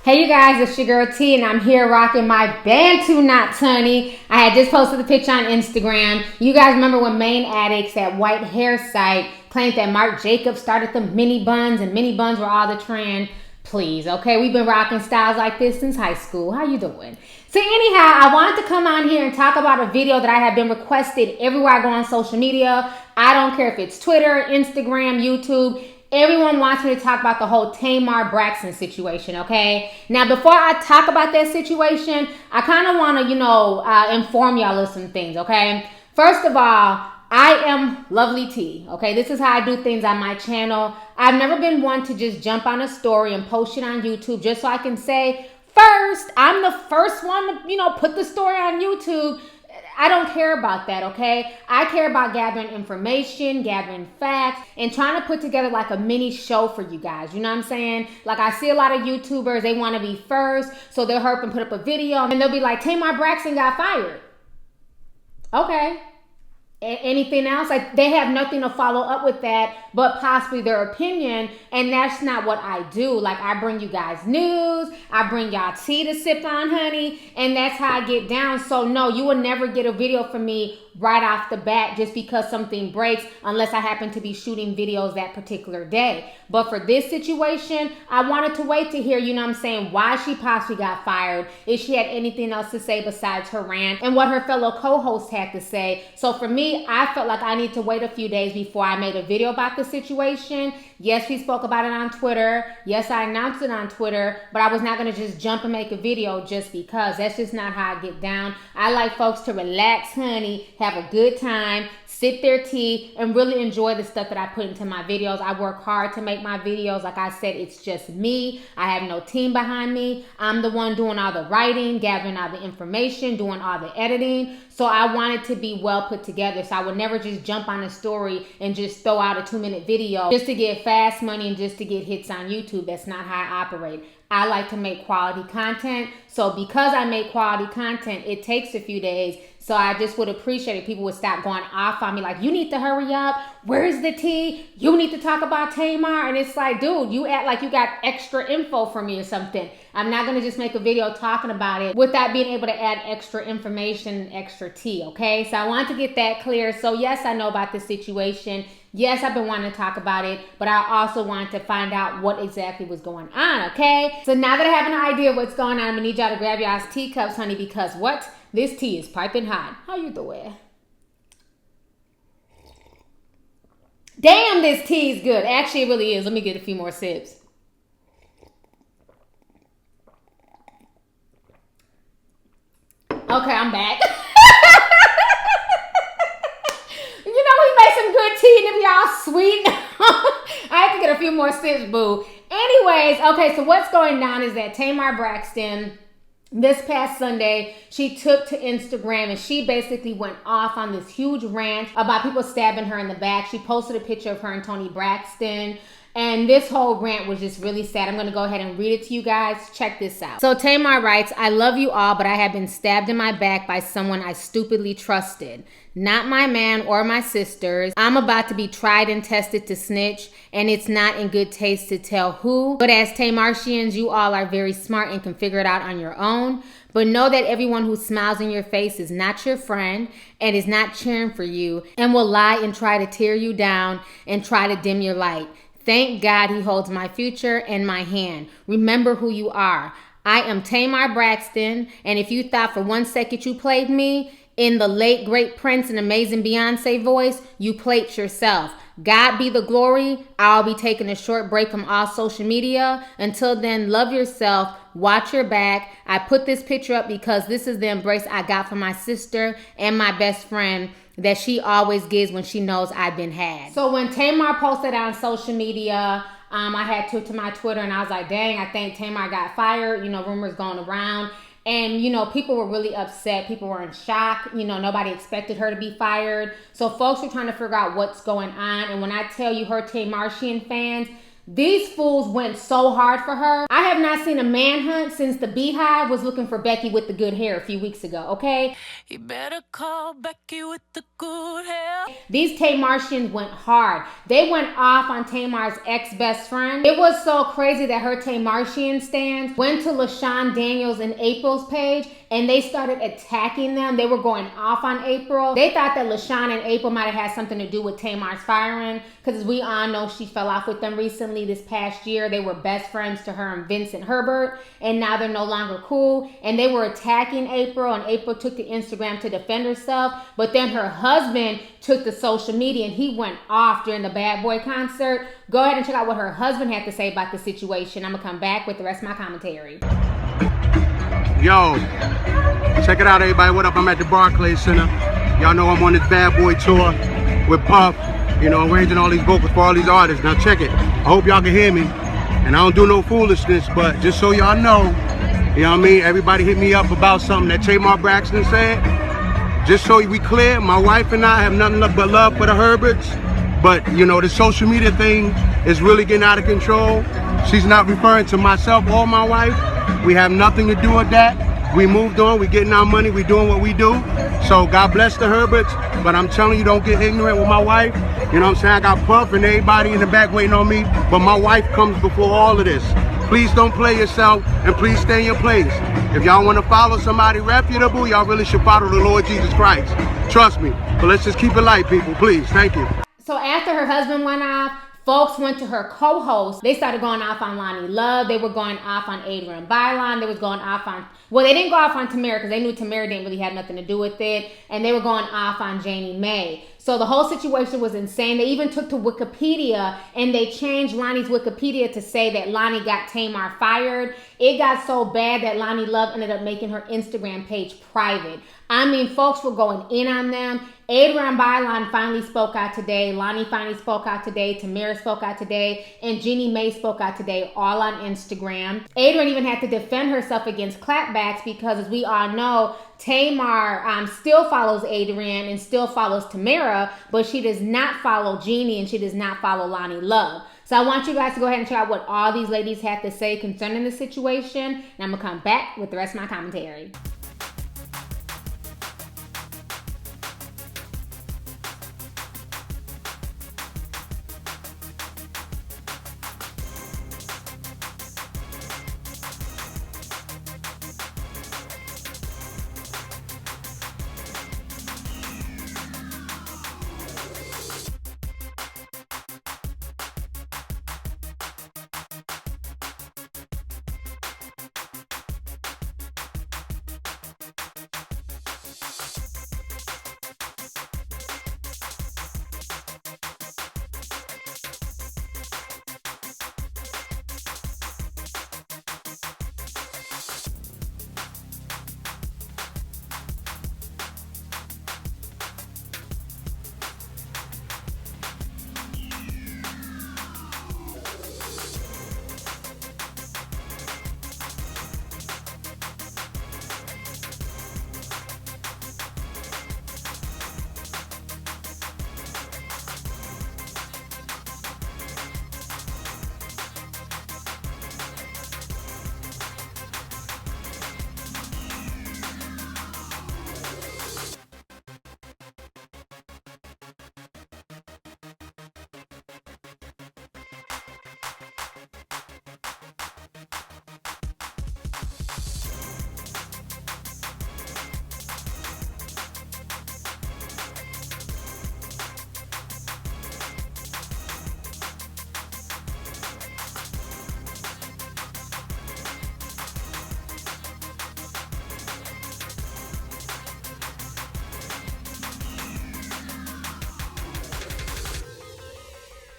Hey you guys, it's your girl T and I'm here rocking my Bantu knots, honey. I had just posted the picture on Instagram. You guys remember when Main Addicts, that white hair site, claimed that Marc Jacobs started the mini buns and mini buns were all the trend? Please, okay? We've been rocking styles like this since high school. How you doing? So anyhow, I wanted to come on here and talk about a video that I have been requested everywhere I go on social media. I don't care if it's Twitter, Instagram, YouTube. Everyone wants me to talk about the whole Tamar Braxton situation, okay? Now, before I talk about that situation, I kind of want to, inform y'all of some things, okay? First of all, I am Lovelyti, okay? This is how I do things on my channel. I've never been one to just jump on a story and post it on YouTube just so I can say, first, I'm the first one to, put the story on YouTube. I don't care about that, okay? I care about gathering information, gathering facts, and trying to put together like a mini show for you guys. You know what I'm saying? Like I see a lot of YouTubers, they want to be first, so they'll hurry up and put up a video, and they'll be like, Tamar Braxton got fired. Okay. Anything else? Like they have nothing to follow up with that but possibly their opinion, and that's not what I do. Like I bring you guys news, I bring y'all tea to sip on, honey, and that's how I get down. So no, you will never get a video from me right off the bat just because something breaks, unless I happen to be shooting videos that particular day. But for this situation, I wanted to wait to hear, why she possibly got fired, if she had anything else to say besides her rant, and what her fellow co-hosts had to say. So for me, I felt like I need to wait a few days before I made a video about the situation. Yes, we spoke about it on Twitter. Yes, I announced it on Twitter, but I was not going to just jump and make a video just because. That's just not how I get down. I like folks to relax, honey, have a good time, sip their tea, and really enjoy the stuff that I put into my videos. I work hard to make my videos. Like I said, it's just me. I have no team behind me. I'm the one doing all the writing, gathering all the information, doing all the editing. So I want it to be well put together. So I would never just jump on a story and just throw out a 2-minute video just to get fast money and just to get hits on YouTube. That's not how I operate. I like to make quality content. So because I make quality content, it takes a few days. So I just would appreciate if people would stop going off on me like, you need to hurry up. Where's the tea? You need to talk about Tamar. And it's like, dude, you act like you got extra info for me or something. I'm not going to just make a video talking about it without being able to add extra information, extra tea, okay? So I want to get that clear. So yes, I know about this situation. Yes, I've been wanting to talk about it, but I also wanted to find out what exactly was going on, okay? So now that I have an idea of what's going on, I'm gonna need y'all to grab y'all's teacups, honey, because what? This tea is piping hot. How you doing? Damn, this tea is good. Actually, it really is. Let me get a few more sips. Okay, I'm back. Some good tea and if y'all sweet. I have to get a few more sips, boo. Anyways, okay, so what's going on is that Tamar Braxton, this past Sunday, she took to Instagram and she basically went off on this huge rant about people stabbing her in the back. She posted a picture of her and Toni Braxton. And this whole rant was just really sad. I'm going to go ahead and read it to you guys. Check this out. So Tamar writes, I love you all, but I have been stabbed in my back by someone I stupidly trusted. Not my man or my sisters. I'm about to be tried and tested to snitch, and it's not in good taste to tell who. But as Tamartians, you all are very smart and can figure it out on your own. But know that everyone who smiles in your face is not your friend and is not cheering for you and will lie and try to tear you down and try to dim your light. Thank God he holds my future in my hand. Remember who you are. I am Tamar Braxton, and if you thought for 1 second you played me in the late great Prince and amazing Beyonce voice, you played yourself. God be the glory. I'll be taking a short break from all social media. Until then, love yourself. Watch your back. I put this picture up because this is the embrace I got from my sister and my best friend that she always gives when she knows I've been had. So when Tamar posted on social media, I had to my Twitter and I was like, dang, I think Tamar got fired. Rumors going around. And, people were really upset. People were in shock. Nobody expected her to be fired. So folks were trying to figure out what's going on. And when I tell you her Tamartian fans, These fools went so hard for her. I have not seen a manhunt since the Beehive was looking for Becky with the good hair a few weeks ago, okay? You better call Becky with the good hair. These Tamartians went hard. They went off on Tamar's ex-best friend. It was so crazy that her Tamartian stans went to LaShawn Daniels and April's page and they started attacking them. They were going off on April. They thought that LaShawn and April might have had something to do with Tamar's firing because as we all know, she fell off with them recently this past year. They were best friends to her and Vincent Herbert and now they're no longer cool. And they were attacking April and April took to Instagram to defend herself. But then her husband took to social media and he went off during the Bad Boy concert. Go ahead and check out what her husband had to say about the situation. I'm going to come back with the rest of my commentary. Yo, check it out, everybody. What up? I'm at the Barclays Center. Y'all know I'm on this Bad Boy tour with Puff, you know, arranging all these vocals for all these artists. Now check it. I hope y'all can hear me. And I don't do no foolishness, but just so y'all know, you know what I mean? Everybody hit me up about something that Tamar Braxton said. Just so we clear, my wife and I have nothing but love for the Herberts. But, you know, the social media thing is really getting out of control. She's not referring to myself or my wife. We have nothing to do with that. We moved on. We getting our money. We doing what we do. So God bless the Herberts. But I'm telling you, don't get ignorant with my wife. You know what I'm saying? I got Puff and everybody in the back waiting on me. But my wife comes before all of this. Please don't play yourself and please stay in your place. If y'all want to follow somebody reputable, y'all really should follow the Lord Jesus Christ. Trust me. But let's just keep it light, people. Please. Thank you. So after her husband went off, folks went to her co-host. They started going off on Loni Love. They were going off on Adrienne Bailon. They was going off on, well, they didn't go off on Tamara because they knew Tamara didn't really have nothing to do with it. And they were going off on Janie Mae. So the whole situation was insane. They even took to Wikipedia and they changed Loni's Wikipedia to say that Loni got Tamar fired. It got so bad that Loni Love ended up making her Instagram page private. I mean, folks were going in on them. Adrienne Bailon finally spoke out today. Loni finally spoke out today. Tamara spoke out today. And Jeannie Mae spoke out today, all on Instagram. Adrienne even had to defend herself against clapbacks because, as we all know, Tamar still follows Adrienne and still follows Tamara, but she does not follow Jeannie and she does not follow Loni Love. So I want you guys to go ahead and check out what all these ladies have to say concerning the situation. And I'm going to come back with the rest of my commentary.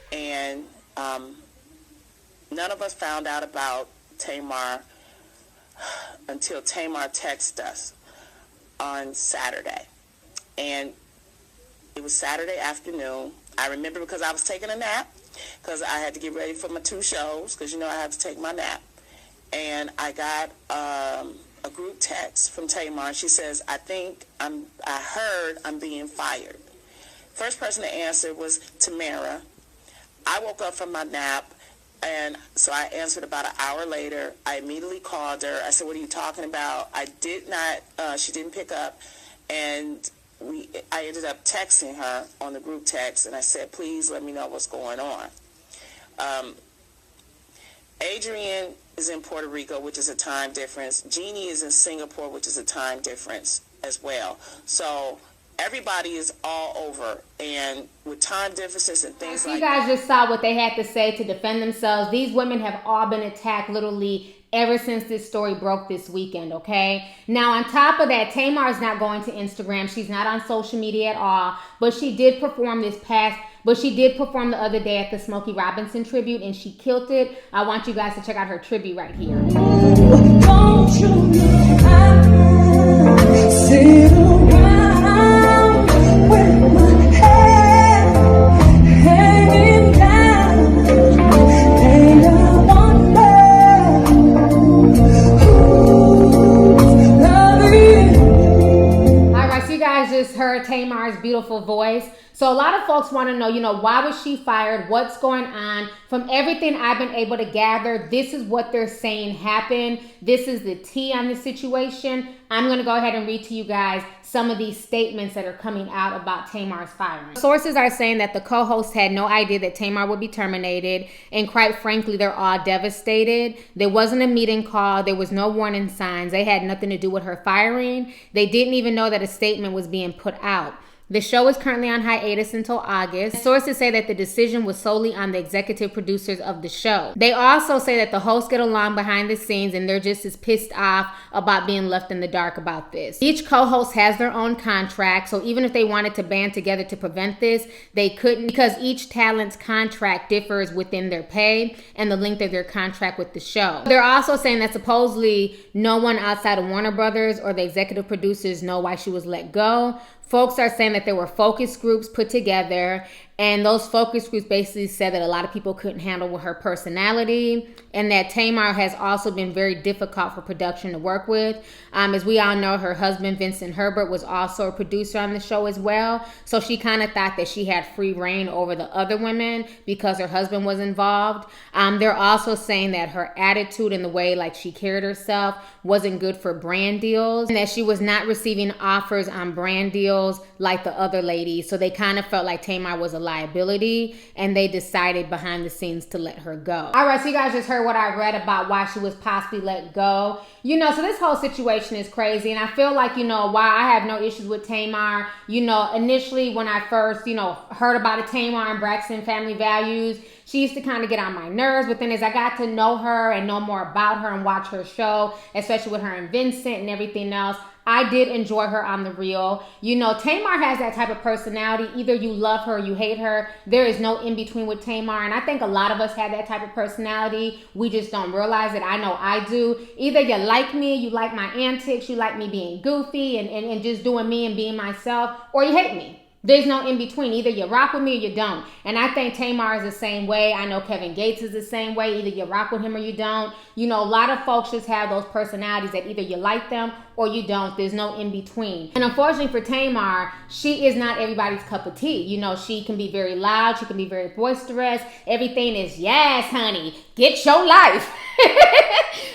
And none of us found out about Tamar until Tamar texted us on Saturday. And it was Saturday afternoon. I remember because I was taking a nap because I had to get ready for my 2 shows because, you know, I had to take my nap. And I got a group text from Tamar. She says, I heard I'm being fired. First person to answer was Tamara. I woke up from my nap And so I answered about an hour later. I immediately called her. I said, what are you talking about? I did not, she didn't pick up. And I ended up texting her on the group text, and I said, please let me know what's going on. Adrienne is in Puerto Rico, which is a time difference. Jeannie is in Singapore, which is a time difference as well. So everybody is all over, and with time differences and things like that. You guys just saw what they had to say to defend themselves. These women have all been attacked literally ever since this story broke this weekend, okay? Now, on top of that, Tamar is not going to Instagram. She's not on social media at all, but she did perform the other day at the Smokey Robinson tribute, and she killed it. I want you guys to check out her tribute right here. Don't you know I sit around with my head hanging down, and I wonder who's loving you. All right, so you guys just heard Tamar's beautiful voice. So a lot of folks want to know, why was she fired? What's going on? From everything I've been able to gather, this is what they're saying happened. This is the tea on this situation. I'm going to go ahead and read to you guys some of these statements that are coming out about Tamar's firing. Sources are saying that the co-hosts had no idea that Tamar would be terminated, and quite frankly, they're all devastated. There wasn't a meeting call. There was no warning signs. They had nothing to do with her firing. They didn't even know that a statement was being put out. The show is currently on hiatus until August. Sources say that the decision was solely on the executive producers of the show. They also say that the hosts get along behind the scenes, and they're just as pissed off about being left in the dark about this. Each co-host has their own contract, so even if they wanted to band together to prevent this, they couldn't, because each talent's contract differs within their pay and the length of their contract with the show. They're also saying that supposedly no one outside of Warner Brothers or the executive producers know why she was let go. Folks are saying that there were focus groups put together, and those focus groups basically said that a lot of people couldn't handle her personality, and that Tamar has also been very difficult for production to work with. As we all know, her husband, Vincent Herbert, was also a producer on the show as well. So she kind of thought that she had free reign over the other women because her husband was involved. They're also saying that her attitude and the way she carried herself wasn't good for brand deals, and that she was not receiving offers on brand deals like the other ladies. So they kind of felt like Tamar was a liability, and they decided behind the scenes to let her go. All right, so you guys just heard what I read about why she was possibly let go. So this whole situation is crazy, and I feel like, why I have no issues with Tamar. Initially when I first, heard about the Tamar and Braxton family values, she used to kind of get on my nerves, but then as I got to know her and know more about her and watch her show, especially with her and Vincent and everything else, I did enjoy her on the real. Tamar has that type of personality. Either you love her or you hate her. There is no in between with Tamar. And I think a lot of us have that type of personality. We just don't realize it. I know I do. Either you like me, you like my antics, you like me being goofy and just doing me and being myself, or you hate me. There's no in between. Either you rock with me or you don't. And I think Tamar is the same way. I know Kevin Gates is the same way. Either you rock with him or you don't. A lot of folks just have those personalities that either you like them or you don't. There's no in between. And unfortunately for Tamar, she is not everybody's cup of tea. She can be very loud. She can be very boisterous. Everything is, yes, honey, get your life.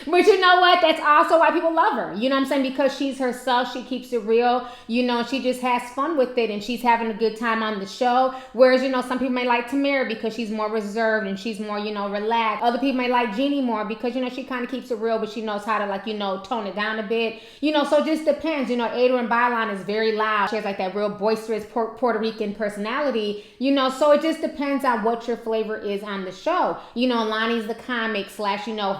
But you know what? That's also why people love her. You know what I'm saying? Because she's herself. She keeps it real. She just has fun with it, and she's having a good time on the show. Whereas, some people may like Tamara because she's more reserved and she's more, relaxed. Other people may like Jeannie more because, she kind of keeps it real, but she knows how to, tone it down a bit. So it just depends. Adrienne Bailon is very loud. She has that real boisterous Puerto Rican personality, so it just depends on what your flavor is on the show. Loni's the comic /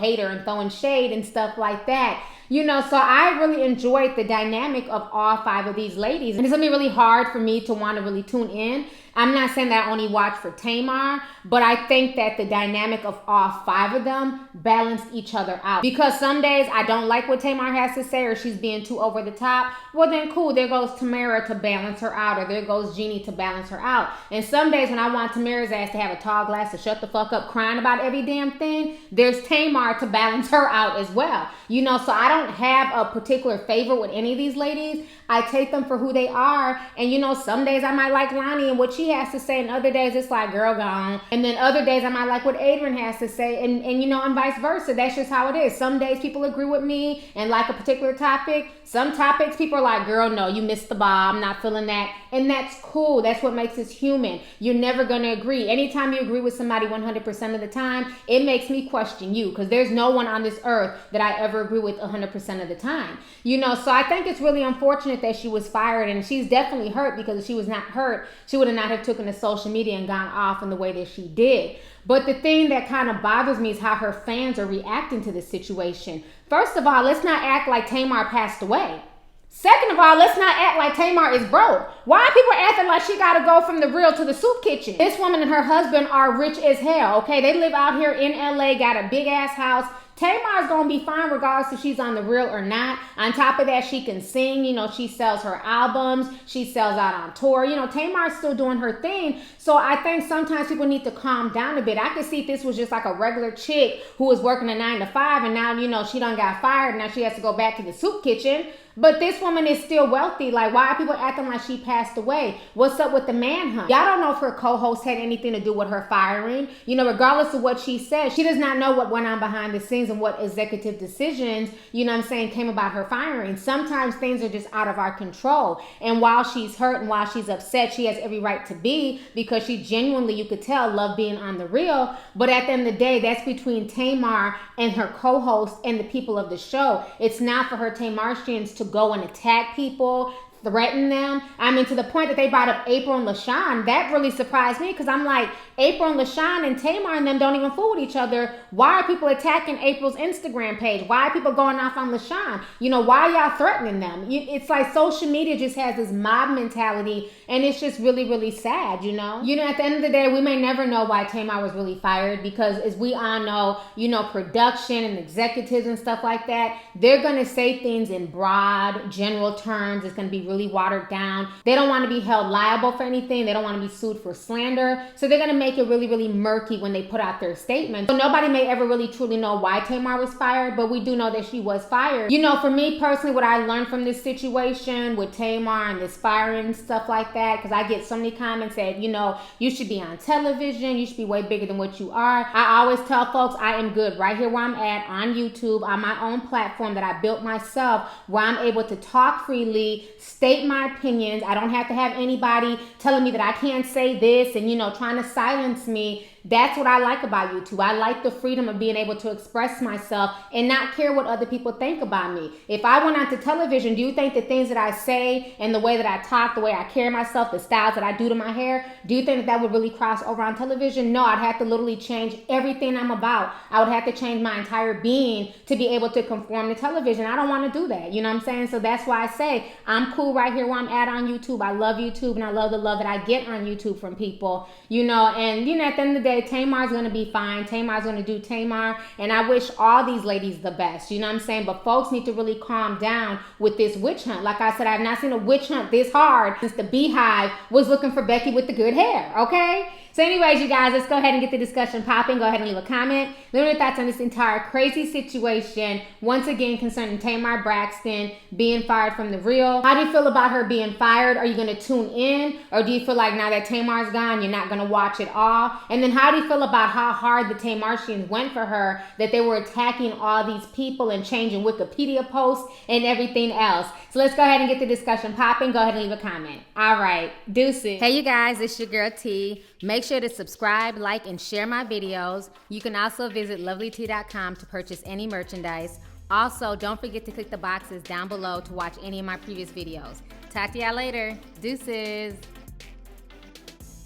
hater and throwing shade and stuff like that. So I really enjoyed the dynamic of all 5 of these ladies. And it's going to be really hard for me to want to really tune in. I'm not saying that I only watch for Tamar, but I think that the dynamic of all 5 of them balanced each other out. Because some days I don't like what Tamar has to say, or she's being too over the top. Well, then cool, there goes Tamara to balance her out, or there goes Jeannie to balance her out. And some days when I want Tamara's ass to have a tall glass to shut the fuck up crying about every damn thing, there's Tamar to balance her out as well. So I don't have a particular favorite with any of these ladies. I take them for who they are. And some days I might like Loni and what she she has to say, and other days it's like, girl, gone. And then other days I might like what Adrienne has to say, and you know, and vice versa. That's just how it is. Some days people agree with me and like a particular topic. Some topics people are like, girl, no, you missed the ball. I'm not feeling that. And that's cool. That's what makes us human. You're never going to agree. Anytime you agree with somebody 100% of the time, it makes me question you, because there's no one on this earth that I ever agree with 100% of the time. You know, so I think it's really unfortunate that she was fired, and she's definitely hurt, because if she was not hurt, she would not have taken to social media and gone off in the way that she did. But the thing that kind of bothers me is how her fans are reacting to this situation. First of all, let's not act like Tamar passed away. Second of all, let's not act like Tamar is broke. Why are people acting like she got to go from the real to the soup kitchen? This woman and her husband are rich as hell, okay? They live out here in LA, got a big ass house. Tamar's gonna be fine regardless if she's on the real or not. On top of that, she can sing. You know, she sells her albums. She sells out on tour. You know, Tamar's still doing her thing. So I think sometimes people need to calm down a bit. I could see if this was just like a regular chick who was working a 9 to 5, and now, you know, she done got fired. Now she has to go back to the soup kitchen. But this woman is still wealthy. Like, why are people acting like she passed away? What's up with the manhunt? Y'all don't know if her co-host had anything to do with her firing. You know, regardless of what she said, she does not know what went on behind the scenes and what executive decisions, you know what I'm saying, came about her firing. Sometimes things are just out of our control. And while she's hurt and while she's upset, she has every right to be, because she genuinely, you could tell, loved being on the real. But at the end of the day, that's between Tamar and her co-host and the people of the show. It's not for her Tamartians to go and attack people, threaten them. I mean, to the point that they brought up April and LaShawn. That really surprised me, because I'm like, April and LaShawn and Tamar and them don't even fool with each other. Why are people attacking April's Instagram page? Why are people going off on LaShawn? You know, why are y'all threatening them? It's like social media just has this mob mentality, and it's just really, really sad, you know? You know, at the end of the day, we may never know why Tamar was really fired, because as we all know, you know, production and executives and stuff like that, they're going to say things in broad, general terms. It's going to be really watered down. They don't want to be held liable for anything. They don't want to be sued for slander. So they're going to make it really, really murky when they put out their statements. So nobody may ever really truly know why Tamar was fired, but we do know that she was fired. You know, for me personally, what I learned from this situation with Tamar and this firing and stuff like that, because I get so many comments that, you know, you should be on television, you should be way bigger than what you are. I always tell folks I am good right here where I'm at on YouTube, on my own platform that I built myself, where I'm able to talk freely, state my opinions. I don't have to have anybody telling me that I can't say this and, you know, trying to silence me. That's what I like about YouTube. I like the freedom of being able to express myself and not care what other people think about me. If I went onto television, do you think the things that I say and the way that I talk, the way I carry myself, the styles that I do to my hair, do you think that would really cross over on television? No, I'd have to literally change everything I'm about. I would have to change my entire being to be able to conform to television. I don't want to do that. You know what I'm saying? So that's why I say I'm cool right here where I'm at on YouTube. I love YouTube, and I love the love that I get on YouTube from people, you know, and, you know, at the end of the day, Tamar's going to be fine. Tamar's going to do Tamar. And I wish all these ladies the best. You know what I'm saying? But folks need to really calm down with this witch hunt. Like I said, I've not seen a witch hunt this hard since the Beehive was looking for Becky with the good hair. Okay? So anyways, you guys, let's go ahead and get the discussion popping. Go ahead and leave a comment. Leave your thoughts on this entire crazy situation, once again, concerning Tamar Braxton being fired from The Real. How do you feel about her being fired? Are you going to tune in? Or do you feel like now that Tamar's gone, you're not going to watch it all? And then how do you feel about how hard the Tamartians went for her, that they were attacking all these people and changing Wikipedia posts and everything else? So let's go ahead and get the discussion popping. Go ahead and leave a comment. All right. Deuces. Hey, you guys. It's your girl T. Make sure to subscribe, like, and share my videos. You can also visit Lovelyti.com to purchase any merchandise. Also, don't forget to click the boxes down below to watch any of my previous videos. Talk to y'all later. Deuces.